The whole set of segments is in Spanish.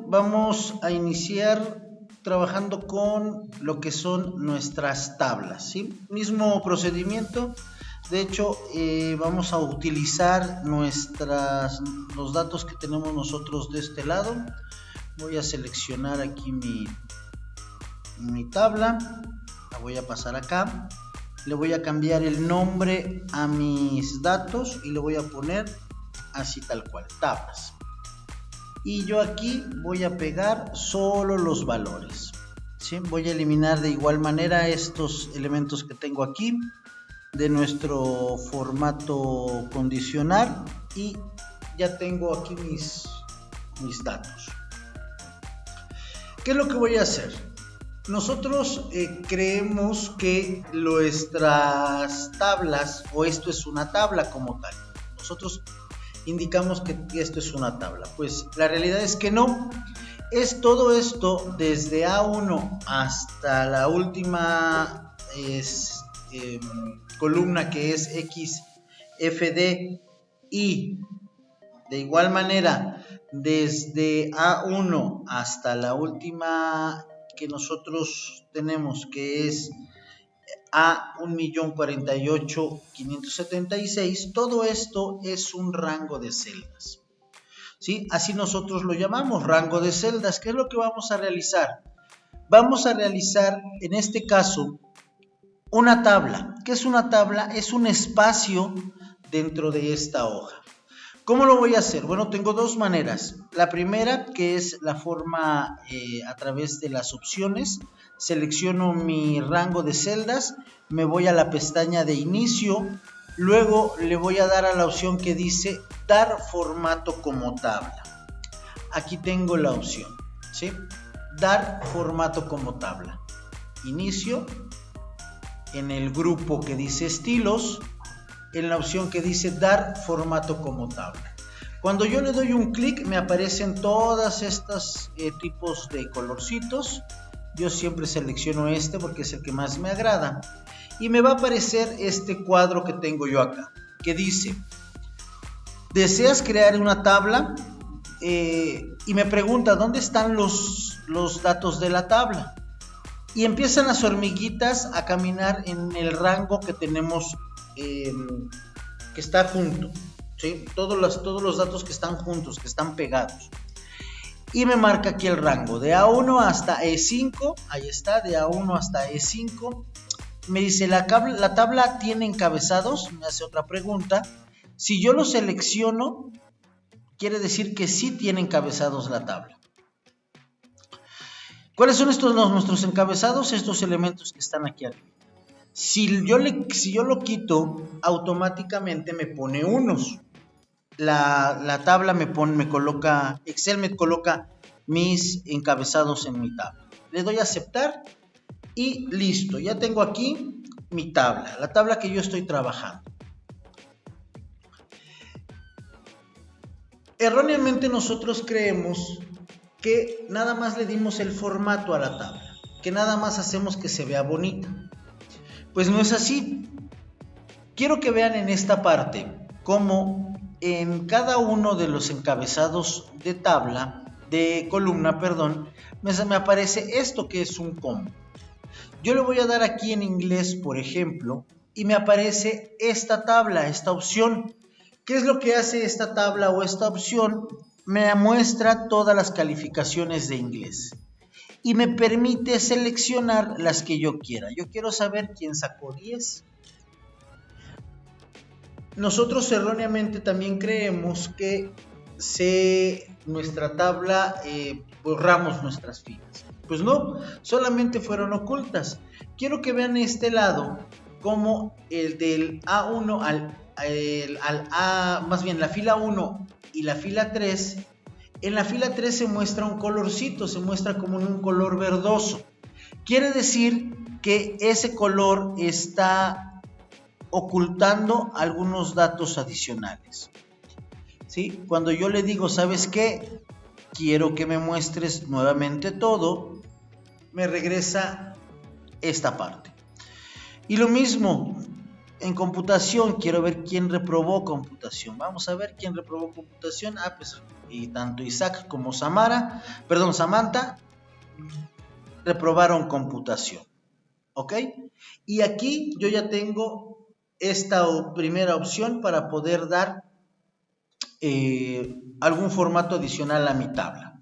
Vamos a iniciar trabajando con lo que son nuestras tablas, ¿sí? Mismo procedimiento. De hecho, vamos a utilizar los datos que tenemos nosotros de este lado. Voy a seleccionar aquí mi tabla, la voy a pasar acá, le voy a cambiar el nombre a mis datos y le voy a poner así tal cual, tablas. Y yo aquí voy a pegar solo los valores, ¿sí? Voy a eliminar de igual manera estos elementos que tengo aquí de nuestro formato condicional y ya tengo aquí mis datos. ¿Qué es lo que voy a hacer? Nosotros creemos que nuestras tablas, o esto es una tabla como tal, nosotros indicamos que esto es una tabla. Pues la realidad es que no. Es todo esto desde A1 hasta la última columna, que es XFD, y de igual manera desde A1 hasta la última que nosotros tenemos, que es a 1.048.576, todo esto es un rango de celdas, ¿sí? Así nosotros lo llamamos, rango de celdas. ¿Qué es lo que vamos a realizar? Vamos a realizar, en este caso, una tabla. ¿Qué es una tabla? Es un espacio dentro de esta hoja. ¿Cómo lo voy a hacer? Bueno, tengo dos maneras. La primera, que es la forma a través de las opciones. Selecciono mi rango de celdas, me voy a la pestaña de inicio, luego le voy a dar a la opción que dice dar formato como tabla. Aquí tengo la opción, ¿sí? Dar formato como tabla. Inicio, en el grupo que dice estilos, en la opción que dice dar formato como tabla. Cuando yo le doy un clic me aparecen todas estas tipos de colorcitos. Yo siempre selecciono este porque es el que más me agrada. Y me va a aparecer este cuadro que tengo yo acá, que dice: ¿deseas crear una tabla? Y me pregunta, ¿dónde están los datos de la tabla? Y empiezan las hormiguitas a caminar en el rango que tenemos, que está junto, ¿sí? Todos los datos que están juntos, que están pegados. Y me marca aquí el rango de A1 hasta E5, ahí está, de A1 hasta E5. Me dice, ¿la tabla tiene encabezados? Me hace otra pregunta. Si yo lo selecciono, quiere decir que sí tiene encabezados la tabla. ¿Cuáles son nuestros encabezados? Estos elementos que están aquí arriba. Si yo lo quito, automáticamente me pone unos. La tabla Excel me coloca mis encabezados en mi tabla. Le doy a aceptar y listo. Ya tengo aquí mi tabla, la tabla que yo estoy trabajando. Erróneamente nosotros creemos que nada más le dimos el formato a la tabla, que nada más hacemos que se vea bonita. Pues no es así. Quiero que vean en esta parte cómo en cada uno de los encabezados de columna, me aparece esto que es un combo. Yo le voy a dar aquí en inglés, por ejemplo, y me aparece esta tabla, esta opción. ¿Qué es lo que hace esta tabla o esta opción? Me muestra todas las calificaciones de inglés y me permite seleccionar las que yo quiera. Yo quiero saber quién sacó 10. Nosotros erróneamente también creemos que nuestra tabla borramos nuestras filas. Pues no, solamente fueron ocultas. Quiero que vean este lado como el del A1 más bien la fila 1 y la fila 3. En la fila 3 se muestra un colorcito, se muestra como en un color verdoso. Quiere decir que ese color está ocultando algunos datos adicionales, ¿sí? Cuando yo le digo, ¿sabes qué? Quiero que me muestres nuevamente todo. me regresa esta parte. Y lo mismo en computación, quiero ver quién reprobó computación. Vamos a ver quién reprobó computación. Pues y tanto Isaac como Samantha reprobaron computación. ¿Ok? Y aquí yo ya tengo esta primera opción para poder dar algún formato adicional a mi tabla.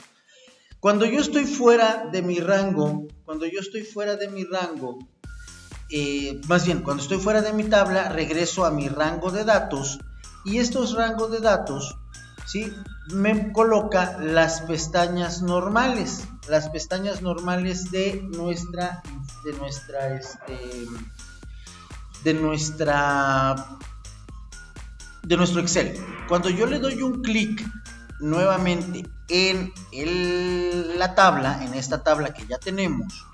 Cuando yo estoy fuera de mi rango, cuando estoy fuera de mi tabla, regreso a mi rango de datos, y estos rangos de datos, ¿sí?, me coloca las pestañas normales de nuestro Excel. Cuando yo le doy un clic nuevamente en la tabla, en esta tabla que ya tenemos,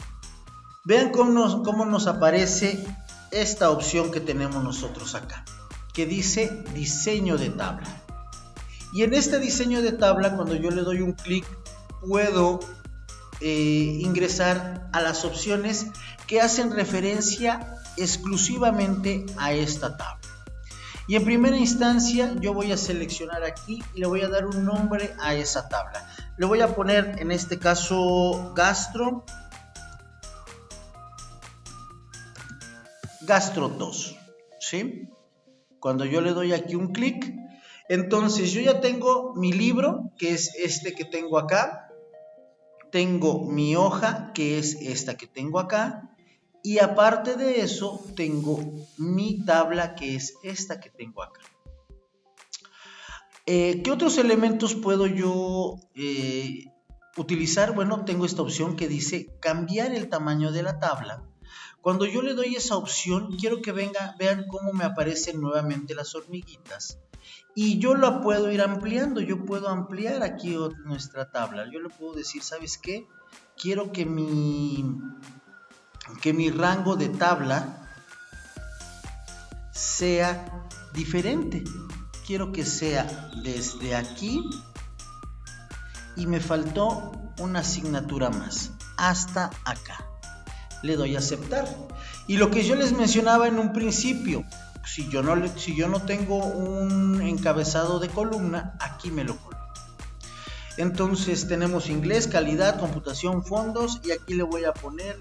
vean cómo nos aparece esta opción que tenemos nosotros acá, que dice diseño de tabla. Y en este diseño de tabla, cuando yo le doy un clic, puedo ingresar a las opciones que hacen referencia exclusivamente a esta tabla. Y en primera instancia yo voy a seleccionar aquí y le voy a dar un nombre a esa tabla. Le voy a poner en este caso Gastro 2, ¿sí? Cuando yo le doy aquí un clic, entonces yo ya tengo mi libro, que es este que tengo acá. Tengo mi hoja, que es esta que tengo acá. Y aparte de eso, tengo mi tabla, que es esta que tengo acá. ¿Qué otros elementos puedo yo utilizar? Bueno, tengo esta opción que dice cambiar el tamaño de la tabla. Cuando yo le doy esa opción, quiero que vean cómo me aparecen nuevamente las hormiguitas. Y yo la puedo ir ampliando, yo puedo ampliar aquí nuestra tabla. Yo le puedo decir, ¿sabes qué? Quiero que mi rango de tabla sea diferente. Quiero que sea desde aquí y me faltó una asignatura más, hasta acá. Le doy a aceptar. Y lo que yo les mencionaba en un principio, si yo no tengo un encabezado de columna, aquí me lo coloco. Entonces tenemos inglés, calidad, computación, fondos, y aquí le voy a poner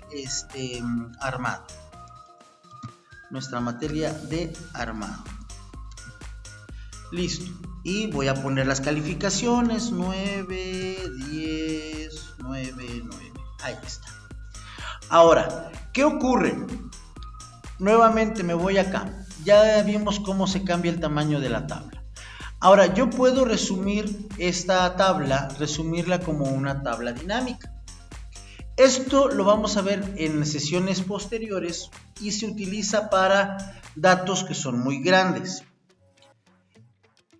armado. Nuestra materia de armado. Listo. Y voy a poner las calificaciones, 9, 10, 9, 9. Ahí está. Ahora, ¿qué ocurre? Nuevamente me voy acá. Ya vimos cómo se cambia el tamaño de la tabla. Ahora, yo puedo resumir esta tabla, resumirla como una tabla dinámica. Esto lo vamos a ver en sesiones posteriores y se utiliza para datos que son muy grandes.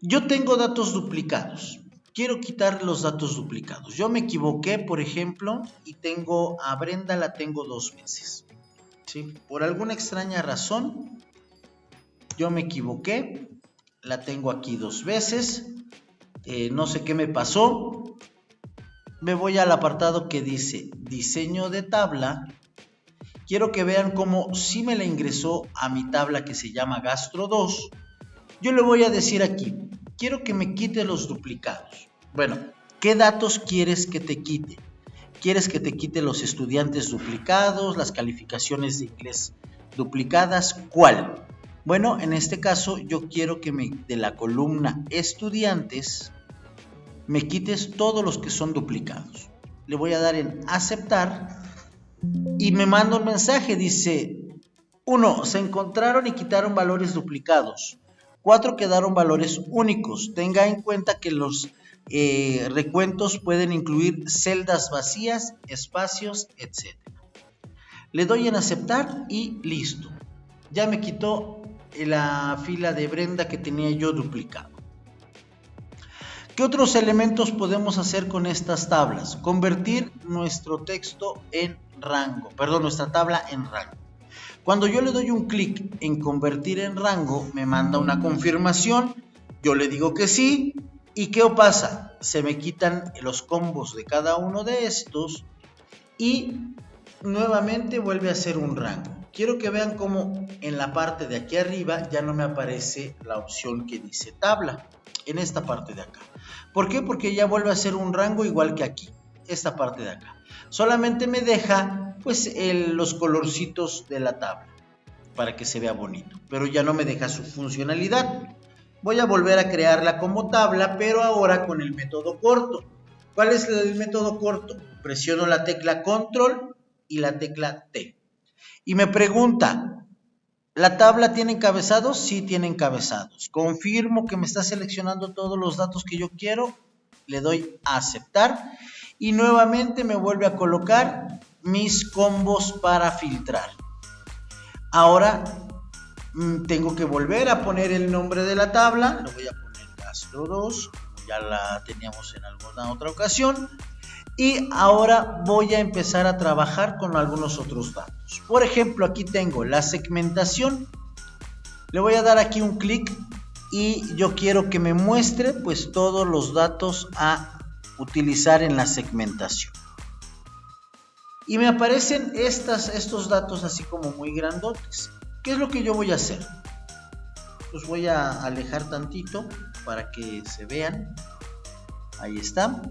Yo tengo datos duplicados. Quiero quitar los datos duplicados. Yo me equivoqué, por ejemplo, y tengo a Brenda, la tengo 2 veces. ¿Sí? Por alguna extraña razón, yo me equivoqué. La tengo aquí 2 veces. No sé qué me pasó. Me voy al apartado que dice diseño de tabla. Quiero que vean cómo sí me la ingresó a mi tabla que se llama Gastro 2. Yo le voy a decir aquí, quiero que me quite los duplicados. Bueno, ¿qué datos quieres que te quite? ¿Quieres que te quite los estudiantes duplicados, las calificaciones de inglés duplicadas? ¿Cuál? Bueno, en este caso yo quiero que de la columna estudiantes me quites todos los que son duplicados. Le voy a dar en aceptar y me manda un mensaje, dice 1. Se encontraron y quitaron valores duplicados. 4. Quedaron valores únicos. Tenga en cuenta que los recuentos pueden incluir celdas vacías, espacios, etc. Le doy en aceptar y listo. Ya me quitó la fila de Brenda que tenía yo duplicado. ¿Qué otros elementos podemos hacer con estas tablas? Convertir nuestro texto en rango, nuestra tabla en rango. Cuando yo le doy un clic en convertir en rango, me manda una confirmación, yo le digo que sí, ¿y qué pasa? Se me quitan los combos de cada uno de estos y nuevamente vuelve a ser un rango. Quiero que vean cómo en la parte de aquí arriba ya no me aparece la opción que dice tabla, en esta parte de acá. ¿Por qué? Porque ya vuelve a ser un rango igual que aquí, esta parte de acá. Solamente me deja pues los colorcitos de la tabla para que se vea bonito, pero ya no me deja su funcionalidad. Voy a volver a crearla como tabla, pero ahora con el método corto. ¿Cuál es el método corto? Presiono la tecla control y la tecla T. Y me pregunta, ¿la tabla tiene encabezados? Sí, tiene encabezados. Confirmo que me está seleccionando todos los datos que yo quiero. Le doy a aceptar. Y nuevamente me vuelve a colocar mis combos para filtrar. Ahora tengo que volver a poner el nombre de la tabla. Le voy a poner Castro 2, como ya la teníamos en alguna otra ocasión. Y ahora voy a empezar a trabajar con algunos otros datos. Por ejemplo, aquí tengo la segmentación. Le voy a dar aquí un clic y yo quiero que me muestre pues todos los datos a utilizar en la segmentación. Y me aparecen estos datos así como muy grandotes. ¿Qué es lo que yo voy a hacer? Pues voy a alejar tantito para que se vean. Ahí está.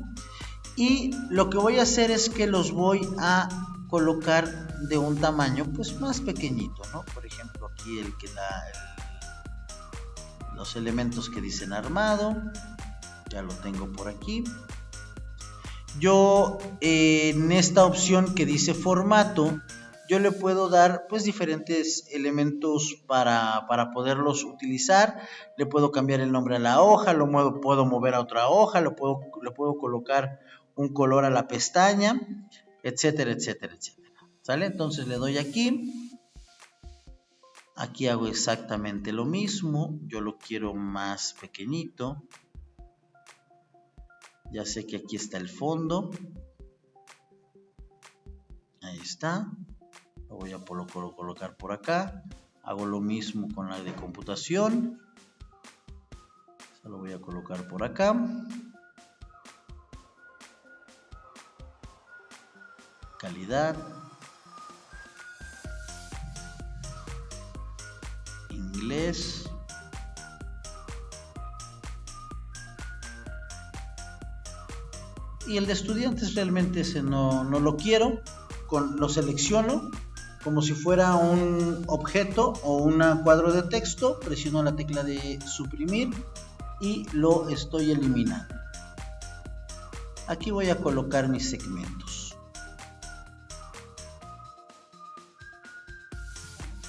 Y lo que voy a hacer es que los voy a colocar de un tamaño pues más pequeñito, ¿no? Por ejemplo, aquí el que da los elementos que dicen armado, ya lo tengo por aquí. Yo en esta opción que dice formato, yo le puedo dar pues diferentes elementos para poderlos utilizar. Le puedo cambiar el nombre a la hoja, puedo mover a otra hoja, le puedo colocar un color a la pestaña, etcétera, etcétera, etcétera. ¿Sale? Entonces le doy aquí. Aquí hago exactamente lo mismo. Yo lo quiero más pequeñito. Ya sé que aquí está el fondo. Ahí está. Lo voy a colocar por acá. Hago lo mismo con la de computación. Lo voy a colocar por acá. Calidad, inglés, y el de estudiantes realmente ese no lo quiero. Lo selecciono como si fuera un objeto o un cuadro de texto, presiono la tecla de suprimir y lo estoy eliminando. Aquí voy a colocar mis segmentos.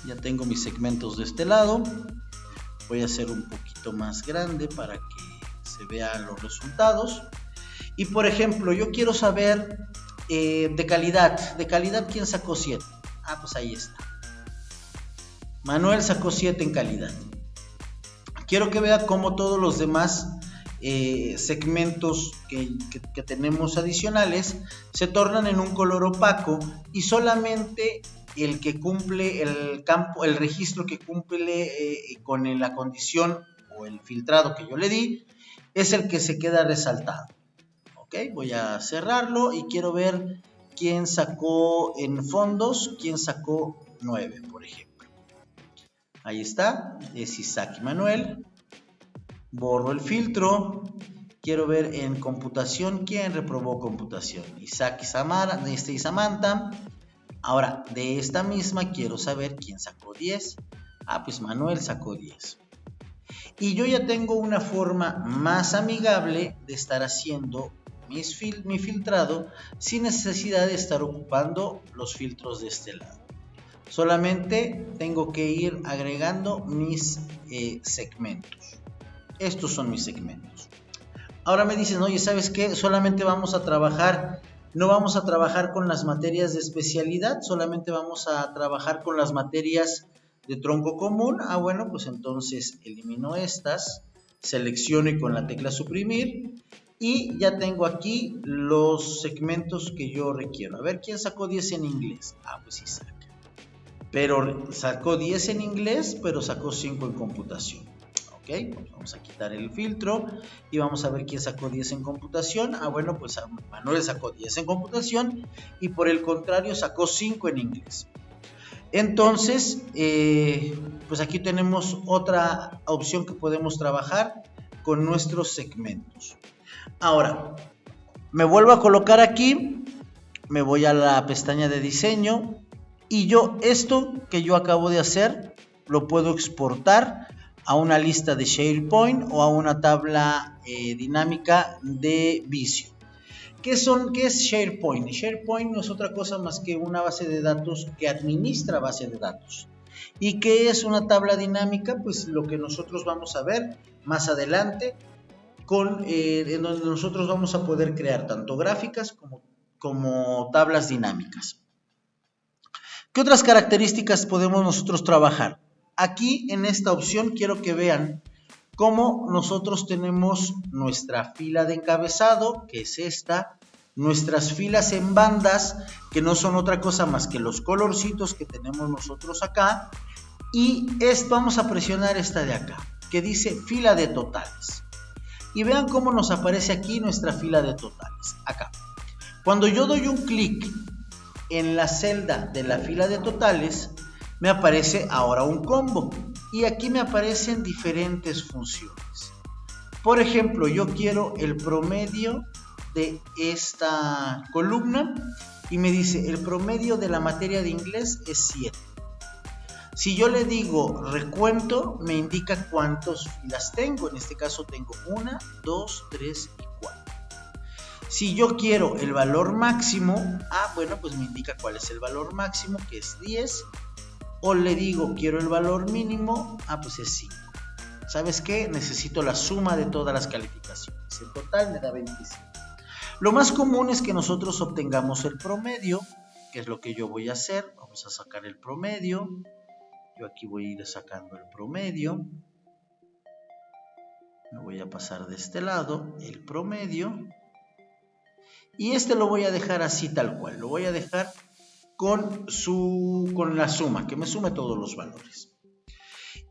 Ya tengo mis segmentos de este lado. Voy a hacer un poquito más grande para que se vean los resultados. Y por ejemplo, yo quiero saber de calidad. De calidad, ¿quién sacó 7? Ah, pues ahí está. Manuel sacó 7 en calidad. Quiero que vea cómo todos los demás segmentos que tenemos adicionales se tornan en un color opaco y solamente el que cumple el registro que cumple con la condición o el filtrado que yo le di es el que se queda resaltado. Ok, voy a cerrarlo y quiero ver quién sacó en fondos, quién sacó 9, por ejemplo. Ahí está, es Isaac Manuel. Borro el filtro. Quiero ver en computación quién reprobó computación. Isaac y Samantha. Ahora, de esta misma quiero saber quién sacó 10. Ah, pues Manuel sacó 10. Y yo ya tengo una forma más amigable de estar haciendo mi filtrado sin necesidad de estar ocupando los filtros de este lado. Solamente tengo que ir agregando mis segmentos. Estos son mis segmentos. Ahora me dicen, oye, ¿sabes qué? Solamente vamos a trabajar... No vamos a trabajar con las materias de especialidad, solamente vamos a trabajar con las materias de tronco común. Ah, bueno, pues entonces elimino estas, selecciono y con la tecla suprimir y ya tengo aquí los segmentos que yo requiero. A ver, ¿quién sacó 10 en inglés? Ah, pues Isaac. Pero sacó 10 en inglés, pero sacó 5 en computación. ¿Ok? Vamos a quitar el filtro y vamos a ver quién sacó 10 en computación. Bueno, pues Manuel sacó 10 en computación y por el contrario sacó 5 en inglés. Entonces, pues aquí tenemos otra opción que podemos trabajar con nuestros segmentos. Ahora, me vuelvo a colocar aquí, me voy a la pestaña de diseño y esto que yo acabo de hacer lo puedo exportar a una lista de SharePoint o a una tabla dinámica de Visio. ¿Qué es SharePoint? SharePoint no es otra cosa más que una base de datos que administra base de datos. ¿Y qué es una tabla dinámica? Pues lo que nosotros vamos a ver más adelante, en donde nosotros vamos a poder crear tanto gráficas como tablas dinámicas. ¿Qué otras características podemos nosotros trabajar? Aquí en esta opción quiero que vean cómo nosotros tenemos nuestra fila de encabezado, que es esta, nuestras filas en bandas, que no son otra cosa más que los colorcitos que tenemos nosotros acá, y vamos a presionar esta de acá, que dice fila de totales. Y vean cómo nos aparece aquí nuestra fila de totales, acá. Cuando yo doy un clic en la celda de la fila de totales, me aparece ahora un combo y aquí me aparecen diferentes funciones. Por ejemplo, yo quiero el promedio de esta columna y me dice el promedio de la materia de inglés es 7. Si yo le digo recuento, me indica cuántas filas tengo. En este caso tengo 1, 2, 3 y 4. Si yo quiero el valor máximo, bueno, pues me indica cuál es el valor máximo, que es 10. O le digo quiero el valor mínimo, pues es 5. ¿Sabes qué? Necesito la suma de todas las calificaciones. En total me da 25. Lo más común es que nosotros obtengamos el promedio, que es lo que yo voy a hacer. Vamos a sacar el promedio. Yo aquí voy a ir sacando el promedio. Me voy a pasar de este lado, el promedio. Y lo voy a dejar así tal cual. Lo voy a dejar con la suma, que me sume todos los valores.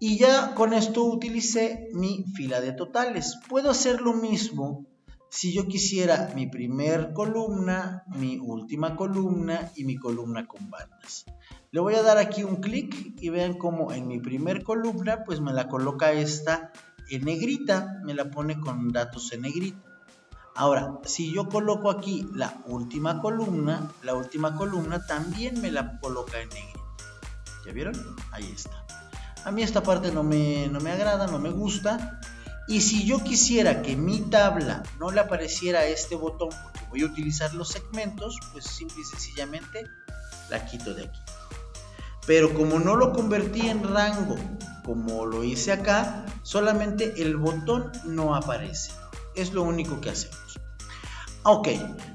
Y ya con esto utilicé mi fila de totales. Puedo hacer lo mismo si yo quisiera mi primer columna, mi última columna y mi columna con bandas. Le voy a dar aquí un clic y vean cómo en mi primer columna pues me la coloca esta en negrita, me la pone con datos en negrita. Ahora, si yo coloco aquí la última columna también me la coloca en negrita. ¿Ya vieron? Ahí está. A mí esta parte no me agrada, no me gusta. Y si yo quisiera que mi tabla no le apareciera este botón porque voy a utilizar los segmentos, pues simple y sencillamente la quito de aquí. Pero como no lo convertí en rango como lo hice acá, solamente el botón no aparece. Es lo único que hacemos. Ok,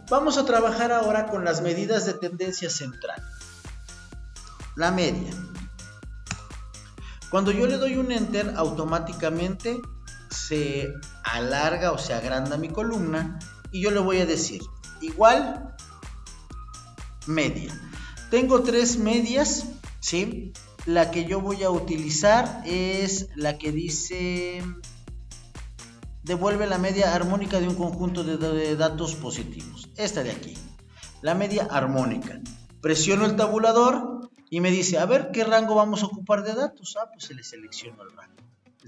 vamos a trabajar ahora con las medidas de tendencia central. La media. Cuando yo le doy un enter, automáticamente se alarga o se agranda mi columna y yo le voy a decir igual media. Tengo 3 medias, ¿sí? La que yo voy a utilizar es la que dice devuelve la media armónica de un conjunto de datos positivos. Esta de aquí, la media armónica. Presiono el tabulador y me dice, a ver, ¿qué rango vamos a ocupar de datos? Pues se le selecciona el rango.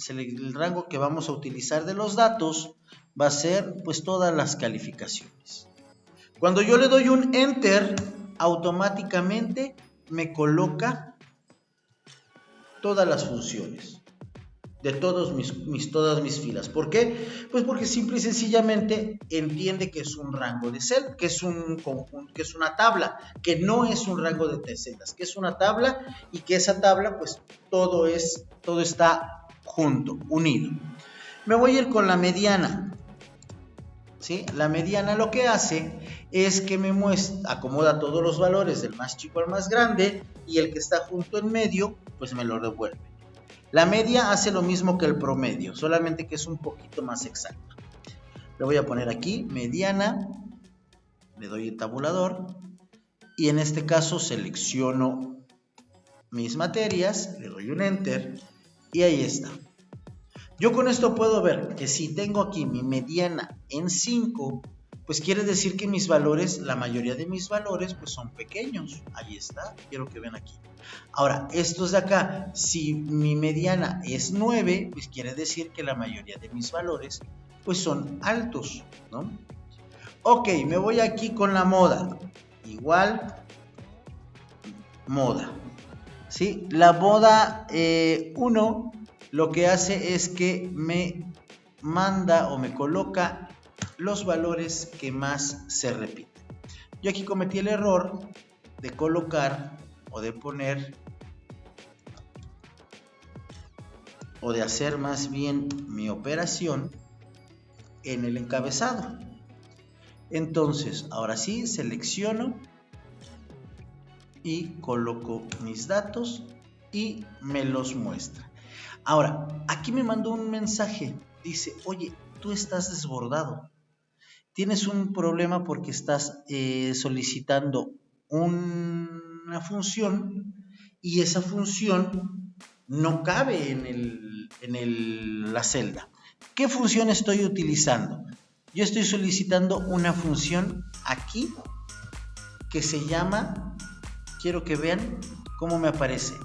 El rango que vamos a utilizar de los datos va a ser pues todas las calificaciones. Cuando yo le doy un enter, automáticamente me coloca todas las funciones de todas mis filas. ¿Por qué? Pues porque simple y sencillamente entiende que es un rango de celdas, que es un conjunto, que es una tabla, que no es un rango de celdas, que es una tabla y que esa tabla pues todo está junto, unido. Me voy a ir con la mediana. ¿Sí? La mediana lo que hace es que me acomoda todos los valores del más chico al más grande y el que está junto en medio pues me lo devuelve. La media hace lo mismo que el promedio, solamente que es un poquito más exacto. Le voy a poner aquí mediana, le doy el tabulador y en este caso selecciono mis materias, le doy un enter y ahí está. Yo con esto puedo ver que si tengo aquí mi mediana en 5, pues quiere decir que mis valores, la mayoría de mis valores, pues son pequeños. Ahí está, quiero que vean aquí. Ahora, estos de acá, si mi mediana es 9, pues quiere decir que la mayoría de mis valores, pues son altos, ¿no? Ok, me voy aquí con la moda. Igual, moda. ¿Sí? La moda 1 lo que hace es que me manda o me coloca los valores que más se repiten. Yo aquí cometí el error de colocar o de poner o de hacer más bien mi operación en el encabezado. Entonces, ahora sí, selecciono y coloco mis datos y me los muestra. Ahora, aquí me mandó un mensaje, dice, oye, tú estás desbordado, tienes un problema porque estás solicitando una función y esa función no cabe en la celda. ¿Qué función estoy utilizando? Yo estoy solicitando una función aquí que se llama, quiero que vean cómo me aparece.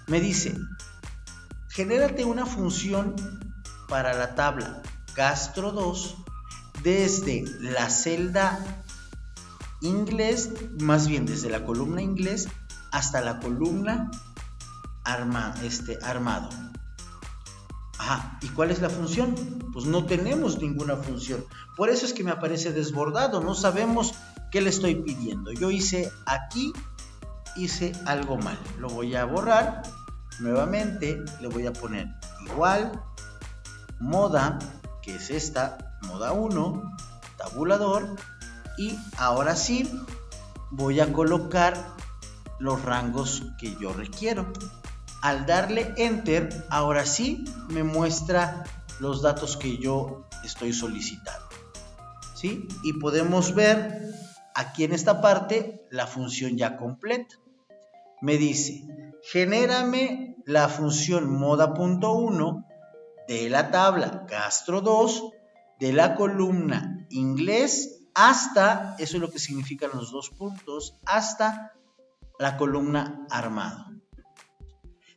Me dice, genérate una función para la tabla Gastro 2 desde la celda inglés, más bien desde la columna inglés hasta la columna armado. Ajá, ¿y cuál es la función? Pues no tenemos ninguna función. Por eso es que me aparece desbordado, no sabemos qué le estoy pidiendo. Yo hice algo mal. Lo voy a borrar. Nuevamente le voy a poner igual, moda, que es esta, moda 1, tabulador, y ahora sí voy a colocar los rangos que yo requiero. Al darle enter, ahora sí me muestra los datos que yo estoy solicitando, ¿sí? Y podemos ver aquí en esta parte la función ya completa. Me dice, genérame la función moda.1 de la tabla Gastro 2 de la columna inglés hasta, eso es lo que significan los 2 puntos, hasta la columna armado.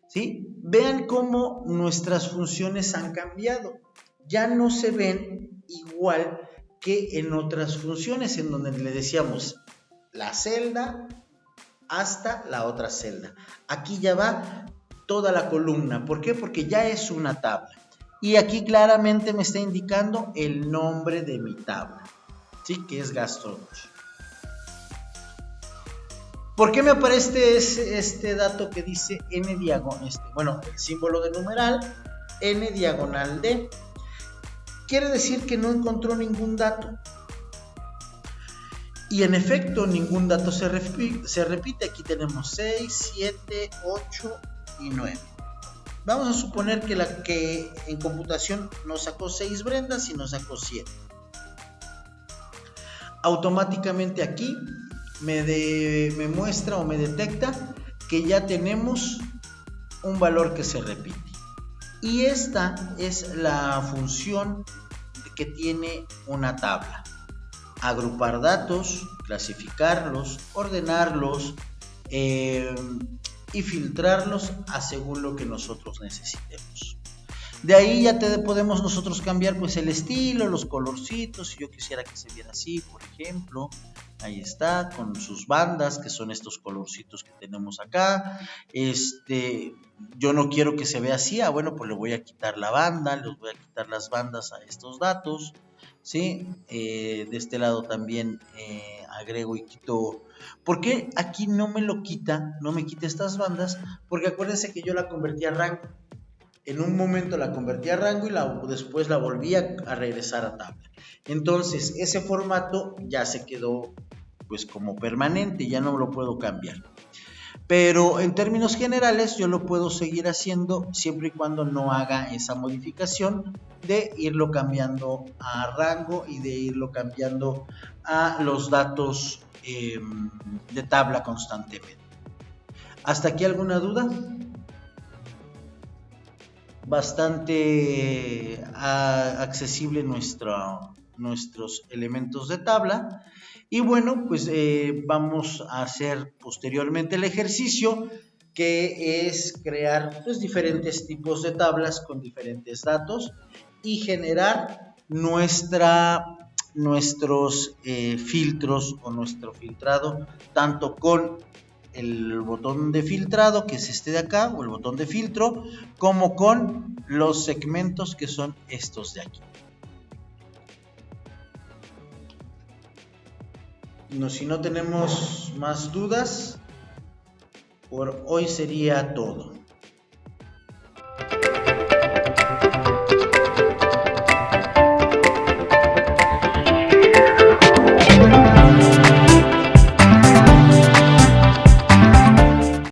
¿Sí? Vean cómo nuestras funciones han cambiado. Ya no se ven igual que en otras funciones en donde le decíamos la celda hasta la otra celda. Aquí ya va toda la columna. ¿Por qué? Porque ya es una tabla. Y aquí claramente me está indicando el nombre de mi tabla, ¿sí? Que es Gastro 2. ¿Por qué me aparece este dato que dice n diagonal? El símbolo de numeral n diagonal d. Quiere decir que no encontró ningún dato. Y en efecto, ningún dato se repite. Aquí tenemos 6, 7, 8 y 9. Vamos a suponer que la que en computación nos sacó 6 Brendas y nos sacó 7. Automáticamente aquí me muestra o me detecta que ya tenemos un valor que se repite. Y esta es la función que tiene una tabla. Agrupar datos, clasificarlos, ordenarlos y filtrarlos a según lo que nosotros necesitemos. De ahí ya podemos nosotros cambiar pues el estilo, los colorcitos. Si yo quisiera que se viera así, por ejemplo, ahí está, con sus bandas, que son estos colorcitos que tenemos acá. Yo no quiero que se vea así, pues le voy a quitar la banda, les voy a quitar las bandas a estos datos, ¿sí? De este lado también agrego y quito. ¿Por qué aquí no me quita estas bandas? Porque acuérdense que yo la convertí a rango. En un momento la convertí a rango y después la volví a regresar a tabla. Entonces ese formato ya se quedó pues como permanente, ya no lo puedo cambiar. Pero en términos generales yo lo puedo seguir haciendo siempre y cuando no haga esa modificación de irlo cambiando a rango y de irlo cambiando a los datos de tabla constantemente. ¿Hasta aquí alguna duda? bastante accesible nuestros elementos de tabla. Y bueno, pues vamos a hacer posteriormente el ejercicio, que es crear pues diferentes tipos de tablas con diferentes datos y generar nuestros filtros o nuestro filtrado, tanto con el botón de filtrado, que es este de acá, o el botón de filtro, como con los segmentos, que son estos de aquí. No, si no tenemos más dudas, por hoy sería todo.